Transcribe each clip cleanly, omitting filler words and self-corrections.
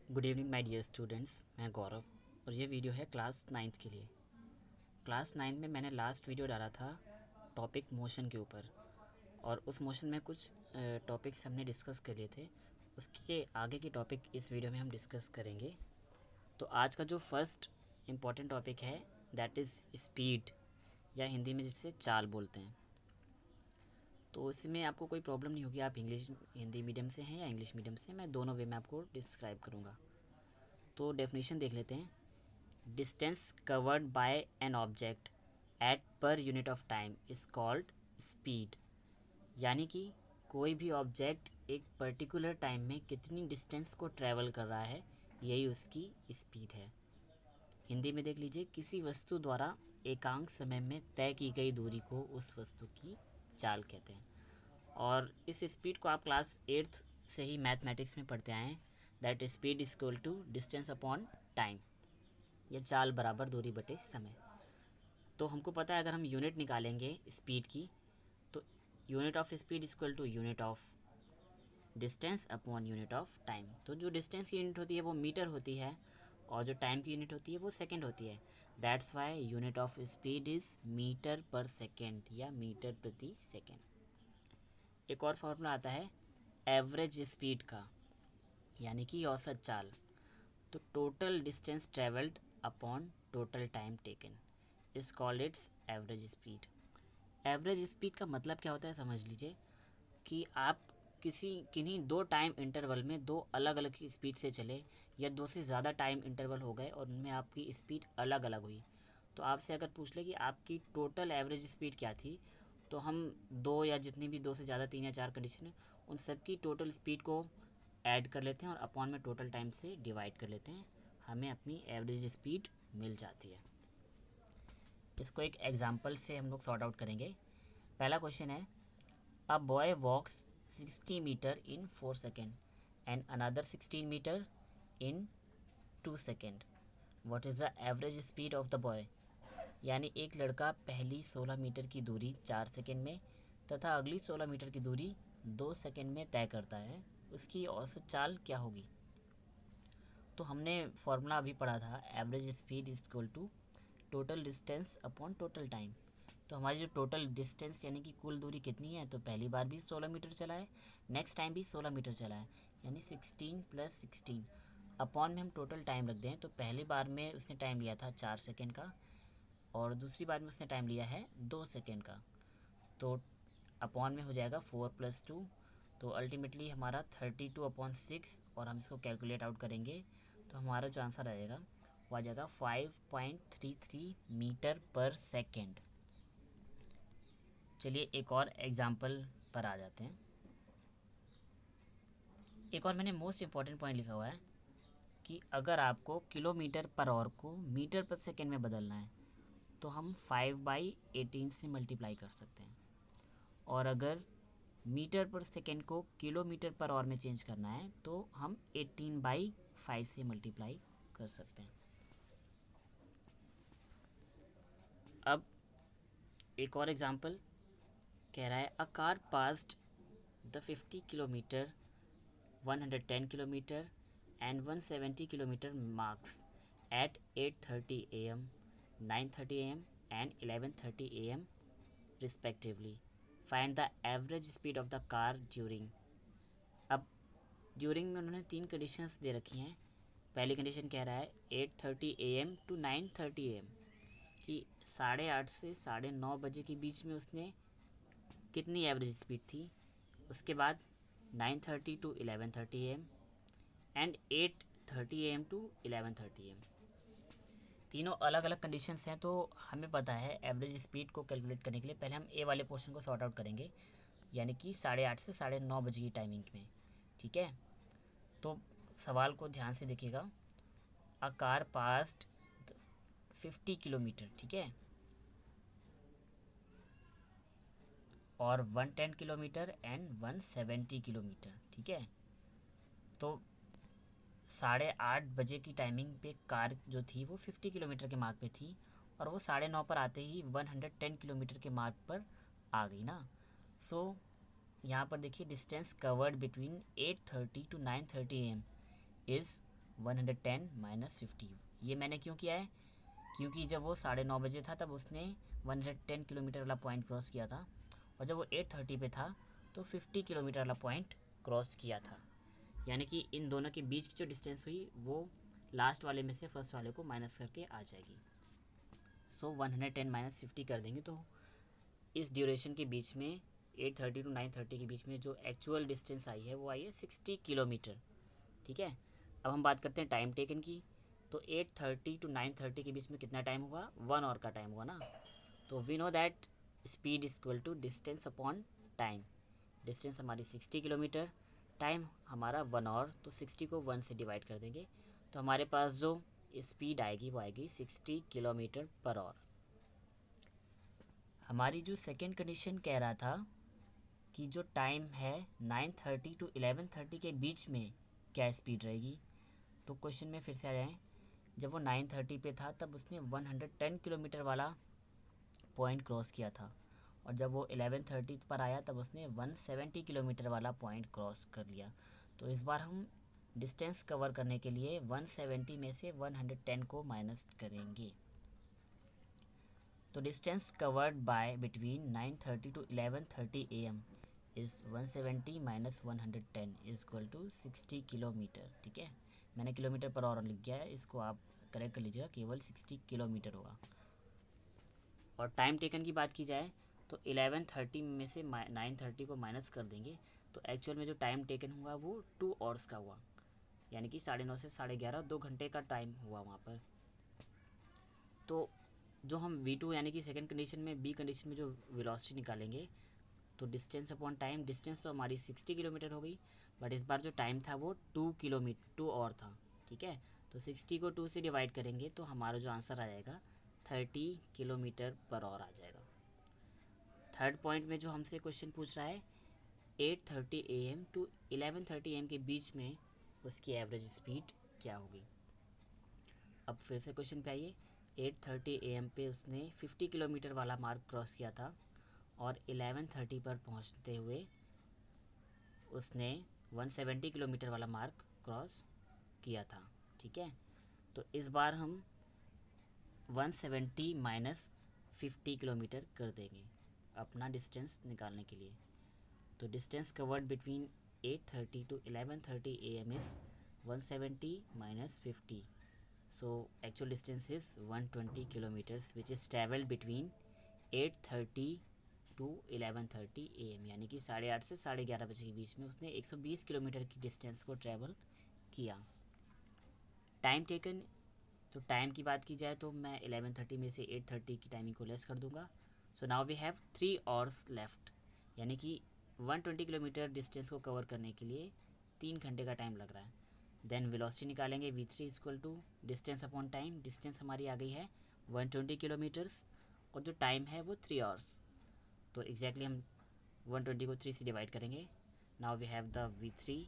Good evening my dear students. मैं गौरव और ये वीडियो है क्लास नाइन्थ के लिए। क्लास नाइन्थ में मैंने लास्ट वीडियो डाला था टॉपिक मोशन के ऊपर, और उस मोशन में कुछ टॉपिक्स हमने डिस्कस कर लिए थे। उसके आगे के टॉपिक इस वीडियो में हम डिस्कस करेंगे। तो आज का जो फर्स्ट इम्पॉर्टेंट टॉपिक है दैट इज़ स्पीड, या हिंदी में जिसे चाल बोलते हैं। तो इसमें आपको कोई प्रॉब्लम नहीं होगी, आप हिंदी मीडियम से हैं या इंग्लिश मीडियम से, मैं दोनों वे में आपको डिस्क्राइब करूँगा। तो डेफिनेशन देख लेते हैं। Distance covered by an object at पर unit of time is called speed. यानी कि कोई भी ऑब्जेक्ट एक पर्टिकुलर टाइम में कितनी डिस्टेंस को ट्रैवल कर रहा है, यही उसकी स्पीड है। हिंदी में देख लीजिए, किसी वस्तु द्वारा एकांक समय में तय की गई दूरी को उस वस्तु की चाल कहते हैं। और इस स्पीड को आप क्लास एट्थ से ही मैथमेटिक्स में पढ़ते आए हैं। That speed is equal to distance upon time, या चाल बराबर दूरी बटे समय। तो हमको पता है अगर हम यूनिट निकालेंगे स्पीड की, तो unit of speed is equal to unit of distance upon unit of time. तो जो डिस्टेंस की यूनिट होती है वो मीटर होती है, और जो टाइम की यूनिट होती है वो सेकेंड होती है। That's why unit of speed is metre per second, या मीटर प्रति सेकेंड। एक और फॉर्मूला आता है एवरेज स्पीड का, यानी कि औसत चाल। तो total distance travelled upon total time taken is called its average speed. Average speed का मतलब क्या होता है समझ लीजिए, कि आप किन्हीं दो टाइम इंटरवल में दो अलग अलग स्पीड से चले, या दो से ज़्यादा टाइम इंटरवल हो गए और उनमें आपकी स्पीड अलग अलग हुई। तो आपसे अगर पूछ ले कि आपकी टोटल एवरेज स्पीड क्या थी, तो हम दो, या जितनी भी दो से ज़्यादा तीन या चार कंडीशन है, उन सब की टोटल स्पीड को ऐड कर लेते हैं और अपॉन में टोटल टाइम से डिवाइड कर लेते हैं, हमें अपनी एवरेज स्पीड मिल जाती है। इसको एक एग्जांपल से हम लोग सॉर्ट आउट करेंगे। पहला क्वेश्चन है, a boy walks 60 metre in 4 second and another 16 metre in 2 second, what is the average speed of the boy. यानी एक लड़का पहली 16 मीटर की दूरी 4 सेकेंड में तथा अगली 16 मीटर की दूरी 2 सेकेंड में तय करता है, उसकी औसत चाल क्या होगी। तो हमने फॉर्मूला अभी पढ़ा था, average speed is equal to total distance upon total time. तो हमारी जो टोटल डिस्टेंस यानी कि कुल दूरी कितनी है, तो पहली बार भी 16 मीटर चला है, नेक्स्ट टाइम भी 16 मीटर चला है, यानी 16 + 16 अपॉन में हम टोटल टाइम रख दें। तो पहली बार में उसने टाइम लिया था 4 सेकेंड का, और दूसरी बार में उसने टाइम लिया है 2 सेकेंड का। तो अपॉन में हो जाएगा 4 + 2, तो अल्टीमेटली हमारा 32/6, और हम इसको कैलकुलेट आउट करेंगे तो हमारा जो आंसर आएगा वो आ जाएगा 5.33 मीटर पर सेकेंड। चलिए एक और एग्जाम्पल पर आ जाते हैं। एक और मैंने मोस्ट इम्पॉर्टेंट पॉइंट लिखा हुआ है कि अगर आपको किलोमीटर पर आवर को मीटर पर सेकेंड में बदलना है, तो हम 5/18 से मल्टीप्लाई कर सकते हैं, और अगर मीटर पर सेकेंड को किलोमीटर पर आवर में चेंज करना है तो हम 18/5 से मल्टीप्लाई कर सकते हैं। अब एक और एग्जांपल कह रहा है, a car passed the 50 kilometre 110 kilometre and 170 kilometre marks at 8:30 AM, 9:30 AM and 11:30 AM respectively. Find the average speed of the car during. अब ड्यूरिंग में उन्होंने तीन कंडीशंस दे रखी हैं। पहली कंडीशन कह रहा है 8:30 AM टू 9:30 AM, कि 8:30 से 9:30 के बीच में उसने कितनी एवरेज स्पीड थी। उसके बाद 9:30 to 11:30 AM and 8:30 AM to 11:30 AM। तीनों अलग अलग कंडीशंस हैं। तो हमें पता है एवरेज स्पीड को कैलकुलेट करने के लिए पहले हम ए वाले पोर्शन को सॉर्ट आउट करेंगे, यानी कि 8:30 से 9:30 की टाइमिंग में। ठीक है, तो सवाल को ध्यान से देखिएगा। अ कार पास्ट 50 किलोमीटर, ठीक है, और 110 किलोमीटर एंड 170 किलोमीटर, ठीक है। तो 8:30 की टाइमिंग पे कार जो थी वो 50 किलोमीटर के मार्क पे थी, और वो 9:30 पर आते ही 110 किलोमीटर के मार्क पर आ गई ना। सो यहाँ पर देखिए, distance covered between 8:30 to 9:30 AM is 110 minus 50। ये मैंने क्यों किया है, क्योंकि जब वो 9:30 बजे था तब उसने 110 किलोमीटर वाला पॉइंट क्रॉस किया था, और जब वो 8:30 पे था तो 50 किलोमीटर वाला पॉइंट क्रॉस किया था। यानी कि इन दोनों के बीच की जो डिस्टेंस हुई वो लास्ट वाले में से फर्स्ट वाले को माइनस करके आ जाएगी। सो 110 माइनस 50 कर देंगे तो इस ड्यूरेशन के बीच में 8:30 टू 9:30 के बीच में जो एक्चुअल डिस्टेंस आई है वो आई है 60 किलोमीटर। ठीक है, अब हम बात करते हैं टाइम टेकन की। तो 8:30 टू 9:30 के बीच में कितना टाइम हुआ, 1 आवर का टाइम हुआ ना। तो we know that speed is equal to distance upon time. Distance हमारी 60 किलोमीटर, टाइम हमारा 1 आवर, तो 60 को 1 से डिवाइड कर देंगे तो हमारे पास जो स्पीड आएगी वो आएगी 60 किलोमीटर पर आवर। हमारी जो सेकेंड कंडीशन कह रहा था कि जो टाइम है 9:30 टू 11:30 के बीच में क्या स्पीड रहेगी। तो क्वेश्चन में फिर से आ जाएं, जब वो 9:30 पे था तब उसने 110 किलोमीटर वाला पॉइंट क्रॉस किया था, और जब वो 11:30 पर आया तब उसने 170 किलोमीटर वाला पॉइंट क्रॉस कर लिया। तो इस बार हम डिस्टेंस कवर करने के लिए 170 में से 110 को माइनस करेंगे। तो distance covered by between 9:30 to 11:30 AM is 170 minus 110 is equal to 60 kilometre. ठीक है, मैंने किलोमीटर पर आवर लिख गया है, इसको आप करेक्ट कर लीजिएगा, केवल 60 किलोमीटर होगा। और टाइम टेकन की बात की जाए तो 11:30 में से 9:30 को माइनस कर देंगे तो एक्चुअल में जो टाइम टेकन हुआ वो 2 आवर्स का हुआ, यानी कि 9:30 से 11:30 2 घंटे का टाइम हुआ वहाँ पर। तो जो हम V2 यानी कि सेकंड कंडीशन में, बी कंडीशन में जो वेलोसिटी निकालेंगे तो डिस्टेंस अपॉन टाइम, डिस्टेंस तो हमारी 60 किलोमीटर हो गई, बट इस बार जो टाइम था वो 2 और था। ठीक है, तो 60 को 2 से डिवाइड करेंगे तो हमारा जो आंसर आ जाएगा 30 किलोमीटर पर आवर आ जाएगा। थर्ड पॉइंट में जो हमसे क्वेश्चन पूछ रहा है 8:30 AM टू 11:30 AM के बीच में उसकी एवरेज स्पीड क्या होगी। अब फिर से क्वेश्चन पे आइए। 8:30 AM पे उसने 50 किलोमीटर वाला मार्क क्रॉस किया था, और 11:30 पर पहुंचते हुए उसने 170 किलोमीटर वाला मार्क क्रॉस किया था। ठीक है, तो इस बार हम 170 माइनस 50 किलोमीटर कर देंगे अपना डिस्टेंस निकालने के लिए। तो distance covered between 8:30 to 11:30 AM is 170 minus 50। So actual distance is 120 kilometers which is traveled between 8:30 to 11:30 AM, यानी कि 8:30 से 11:30 बजे के बीच में उसने 120 किलोमीटर की डिस्टेंस को ट्रैवल किया। टाइम टेकन, तो टाइम की बात की जाए तो मैं 11:30 में से 8:30 की टाइमिंग को लेस कर दूंगा। So now we have 3 hours left, यानी कि 120 किलोमीटर डिस्टेंस को कवर करने के लिए 3 घंटे का टाइम लग रहा है। देन वेलोसिटी निकालेंगे, V3 is equal to distance upon time, distance हमारी आ गई है 120 किलोमीटर्स, और जो टाइम है वो 3 आवर्स। तो एग्जैक्टली हम 120 को 3 से डिवाइड करेंगे। Now we have the V3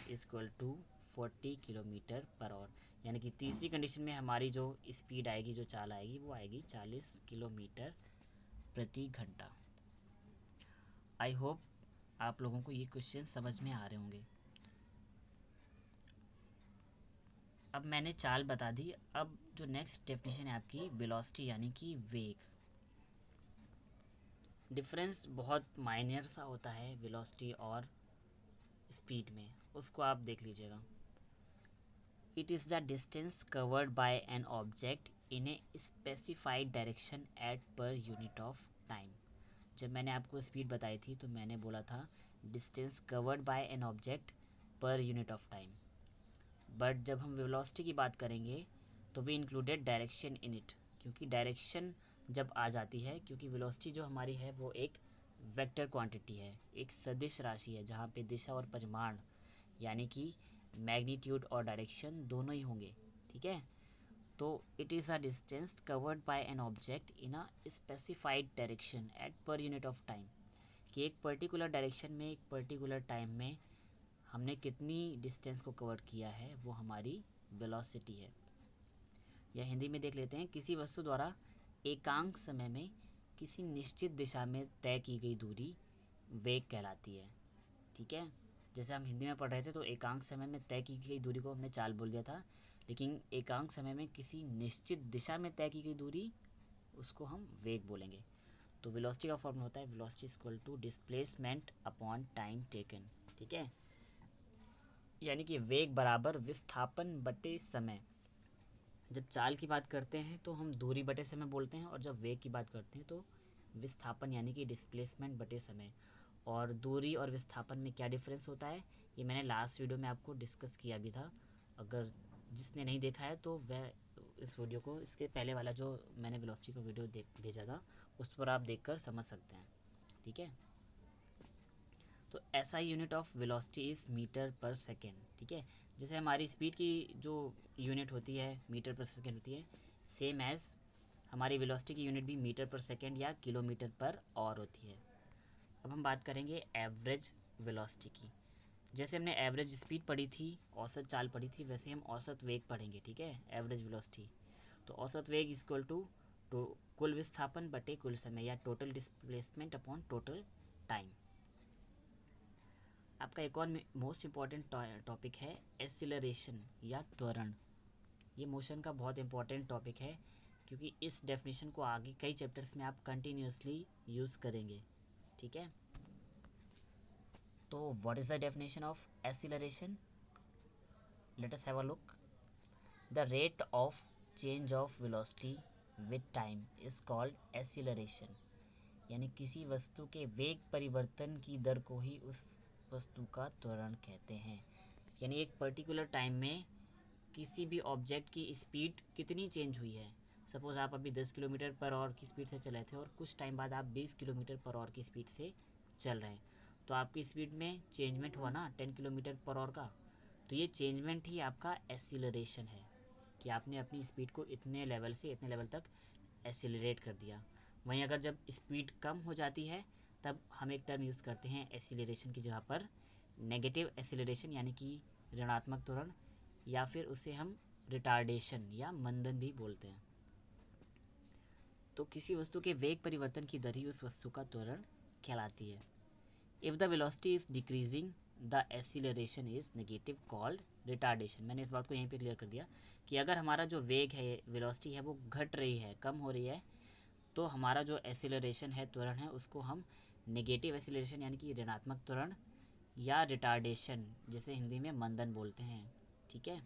is equal to 40 kilometre per hour, यानी कि तीसरी कंडीशन में हमारी जो स्पीड आएगी, जो चाल आएगी वो आएगी 40 किलोमीटर प्रति घंटा। आई होप आप लोगों को ये क्वेश्चन समझ में आ रहे होंगे। अब मैंने चाल बता दी, अब जो नेक्स्ट डेफिनेशन है आपकी वेलोसिटी यानी कि वेग। डिफरेंस बहुत माइनर सा होता है वेलोसिटी और स्पीड में, उसको आप देख लीजिएगा। It is the distance covered by an object in a specified direction at पर यूनिट ऑफ टाइम। जब मैंने आपको स्पीड बताई थी तो मैंने बोला था distance covered by an object per unit of time, but जब हम वेलोसिटी की बात करेंगे तो we included direction in it, क्योंकि डायरेक्शन जब आ जाती है, क्योंकि वेलोसिटी जो हमारी है वो एक वेक्टर क्वांटिटी है, एक सदिश राशि है जहाँ पे दिशा और परिमाण यानी कि मैग्नीट्यूड और डायरेक्शन दोनों ही होंगे। ठीक है, तो it is a distance covered by an object in a specified direction at पर यूनिट ऑफ टाइम, कि एक पर्टिकुलर डायरेक्शन में एक पर्टिकुलर टाइम में हमने कितनी डिस्टेंस को कवर किया है वो हमारी वेलोसिटी है। या हिंदी में देख लेते हैं, किसी वस्तु द्वारा एकांक समय में किसी निश्चित दिशा में तय की गई दूरी वेग कहलाती है। ठीक है, जैसे हम हिंदी में पढ़ रहे थे तो एकांक समय में तय की गई दूरी को हमने चाल बोल दिया था, लेकिन एकांक समय में किसी निश्चित दिशा में तय की गई दूरी उसको हम वेग बोलेंगे। तो वेलोसिटी का फॉर्मूला होता है velocity equal to displacement upon time taken, ठीक है। यानी कि वेग बराबर विस्थापन बटे समय। जब चाल की बात करते हैं तो हम दूरी बटे समय बोलते हैं, और जब वेग की बात करते हैं तो विस्थापन यानी कि डिस्प्लेसमेंट बटे समय। और दूरी और विस्थापन में क्या डिफरेंस होता है ये मैंने लास्ट वीडियो में आपको डिस्कस किया भी था। अगर जिसने नहीं देखा है तो वह इस वीडियो को, इसके पहले वाला जो मैंने वेलोसिटी का वीडियो भेजा था उस पर आप देखकर समझ सकते हैं, ठीक है। तो ऐसा ही unit of velocity is metre per second, ठीक है। जैसे हमारी स्पीड की जो यूनिट होती है मीटर पर सेकेंड होती है, सेम एज़ हमारी वेलोसिटी की यूनिट भी मीटर पर सेकेंड या किलोमीटर पर आवर होती है। अब हम बात करेंगे एवरेज वेलोसिटी की। जैसे हमने एवरेज स्पीड पढ़ी थी, औसत चाल पढ़ी थी, वैसे हम औसत वेग पढ़ेंगे, ठीक है, एवरेज वेलोसिटी। तो औसत वेग इक्वल टू कुल विस्थापन बटे कुल समय या total displacement upon total time. आपका एक और मोस्ट इम्पॉर्टेंट टॉपिक है एक्सीलरेशन या त्वरण। ये मोशन का बहुत इंपॉर्टेंट टॉपिक है क्योंकि इस डेफिनेशन को आगे कई चैप्टर्स में आप कंटिन्यूसली यूज़ करेंगे, ठीक है। तो what is the definition of acceleration? Let us have a look. The rate of change of velocity with time is called acceleration. यानी किसी वस्तु के वेग परिवर्तन की दर को ही उस वस्तु का त्वरण कहते हैं। यानी एक पर्टिकुलर टाइम में किसी भी ऑब्जेक्ट की स्पीड कितनी चेंज हुई है। सपोज़ आप अभी 10 किलोमीटर पर आवर की स्पीड से चले थे और कुछ टाइम बाद आप 20 किलोमीटर पर आवर की स्पीड से चल रहे हैं, तो आपकी स्पीड में चेंजमेंट हुआ ना 10 किलोमीटर पर आवर का। तो ये चेंजमेंट ही आपका एक्सीलरेशन है कि आपने अपनी स्पीड को इतने लेवल से इतने लेवल तक एक्सीलरेट कर दिया। वहीं अगर जब स्पीड कम हो जाती है तब हम एक टर्म यूज़ करते हैं एक्सीलरेशन की जगह पर नेगेटिव एक्सीलरेशन, यानी कि ऋणात्मक त्वरण, या फिर उसे हम रिटार्डेशन या मंदन भी बोलते हैं। तो किसी वस्तु के वेग परिवर्तन की दर ही उस वस्तु का त्वरण कहलाती है। If the velocity is decreasing the acceleration is negative called retardation. मैंने इस बात को यहीं पे क्लियर कर दिया कि अगर हमारा जो वेग है, वेलोसिटी है, वो घट रही है, कम हो रही है, तो हमारा जो एक्सीलरेशन है, त्वरण है, उसको हम नेगेटिव एक्सीलरेशन यानी कि ऋणात्मक त्वरण या रिटार्डेशन, जैसे हिंदी में मंदन बोलते हैं, ठीक है।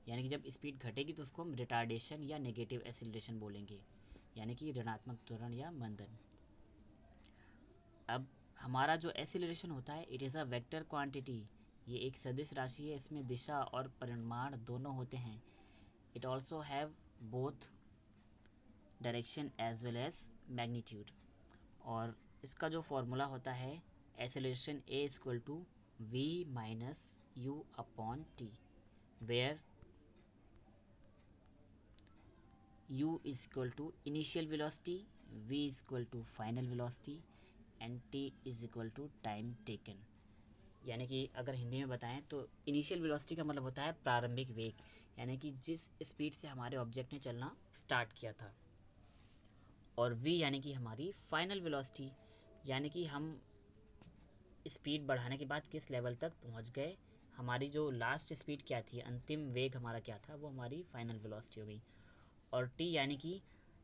यानी कि जब स्पीड घटेगी तो उसको हम रिटार्डेशन या नेगेटिव एक्सीलरेशन बोलेंगे, यानी कि ऋणात्मक त्वरण या मंदन। अब हमारा जो एक्सीलरेशन होता है it is a vector quantity. ये एक सदिश राशि है, इसमें दिशा और परिमाण दोनों होते हैं। It also have both direction as well as magnitude. और इसका जो फॉर्मूला होता है acceleration A equal to V minus U upon T, where u is equal to initial velocity, v is equal to final velocity and t is equal to time taken। यानी कि अगर हिंदी में बताएं तो इनिशियल वेलोसिटी का मतलब होता है प्रारंभिक वेग, यानी कि जिस स्पीड से हमारे ऑब्जेक्ट ने चलना स्टार्ट किया था। और v यानी कि हमारी फाइनल वेलोसिटी, यानी कि हम स्पीड बढ़ाने के बाद किस लेवल तक पहुंच गए, हमारी जो लास्ट स्पीड क्या थी, अंतिम वेग हमारा क्या था, वो हमारी फाइनल वेलोसिटी हो गई। और टी यानी कि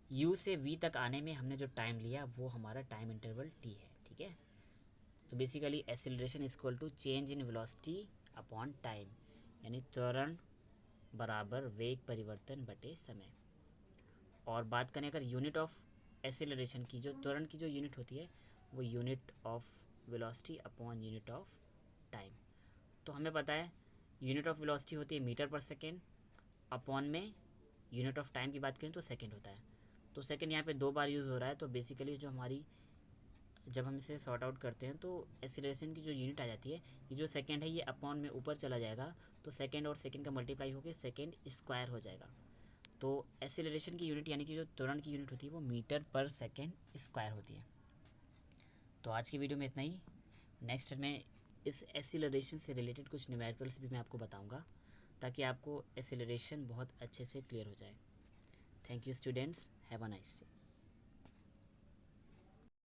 यू से वी तक आने में हमने जो टाइम लिया वो हमारा टाइम इंटरवल टी है, ठीक है। तो basically acceleration is equal to change in velocity upon time, यानी त्वरण बराबर वेग परिवर्तन बटे समय। और बात करें अगर यूनिट ऑफ एक्सीलरेशन की, जो त्वरण की जो यूनिट होती है वो unit of velocity upon unit of time. तो हमें पता है यूनिट ऑफ वेलोसिटी होती है मीटर पर सेकेंड, अपॉन में यूनिट ऑफ टाइम की बात करें तो सेकंड होता है। तो सेकंड यहाँ पे 2 बार यूज़ हो रहा है, तो बेसिकली जो हमारी, जब हम इसे सॉर्ट आउट करते हैं तो एक्सीलरेशन की जो यूनिट आ जाती है, ये जो सेकंड है ये अपॉन में ऊपर चला जाएगा, तो सेकंड और सेकंड का मल्टीप्लाई होकर सेकंड स्क्वायर हो जाएगा। तो एक्सीलरेशन की यूनिट यानी कि जो त्वरण की यूनिट होती है वो मीटर पर सेकेंड स्क्वायर होती है। तो आज की वीडियो में इतना ही। नेक्स्ट में इस एक्सीलरेशन से रिलेटेड कुछ न्यूमेरिकल्स भी मैं आपको बताऊँगा ताकि आपको एक्सीलरेशन बहुत अच्छे से क्लियर हो जाए। Thank you students, have a nice day.